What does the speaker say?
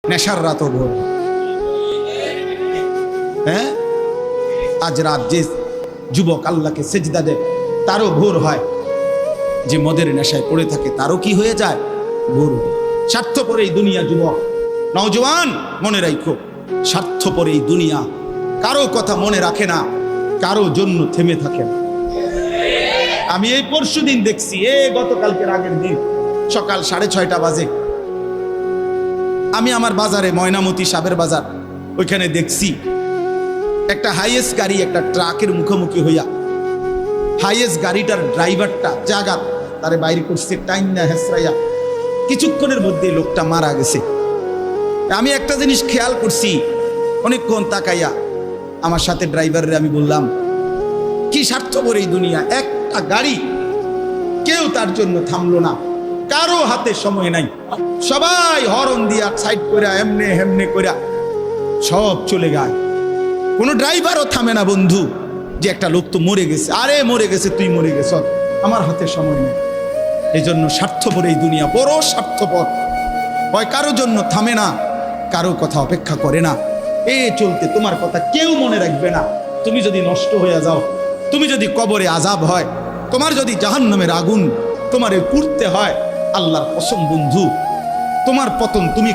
নেশার রাতও ভোর। হ্যাঁ, আজ রাত যে যুবক আল্লাহকে সেজদা দেয় তারও ভোর হয়, যে মদের নেশায় পড়ে থাকে তারও কি হয়ে যায়, ভোর। স্বার্থপর এই দুনিয়া যুবক, নওজওয়ান মনে রাখো, স্বার্থপর এই দুনিয়া, কারো কথা মনে রাখে না, কারো জন্য থেমে থাকে না। আমি এই পরশুদিন দেখছি, গতকালকের আগের দিন সকাল 6:30 বাজে আমি আমার বাজারে, ময়নামতি সাবের বাজার, ওইখানে দেখছি একটা হাইয়েস্ট গাড়ি একটা ট্রাকের মুখোমুখি হইয়া, হাইয়েস্ট গাড়িটার ড্রাইভারটা জায়গা তারে বাইরে করছে টাইম না হেসরাইয়া, কিছুক্ষণের মধ্যে লোকটা মারা গেছে। আমি একটা জিনিস খেয়াল করছি, অনেকক্ষণ তাকাইয়া আমার সাথে ড্রাইভারের আমি বললাম, কি স্বার্থপর এই দুনিয়া, একটা গাড়ি কেউ তার জন্য থামলো না, কারো হাতে সময় নাই, সবাই হরন দিয়া সাইড করে এমনে হেমনে করে সব চলে যায়, কোনো ড্রাইভারও থামে না বন্ধু, যে একটা লোক তো মরে গেছে, আরে মরে গেছে, তুই মরে গেছ, আমার হাতে সময় নেই। এই জন্য স্বার্থপর এই দুনিয়া, বড় স্বার্থপর, হয় কারো জন্য থামে না, কারো কথা অপেক্ষা করে না। চলতে তোমার কথা কেউ মনে রাখবে না। তুমি যদি নষ্ট হয়ে যাও, তুমি যদি কবরে আযাব হয়, তোমার যদি জাহান্নামের আগুন তোমারে পুড়তে হয়, আল্লাহর কসম বন্ধু, তোমার পতন তুমি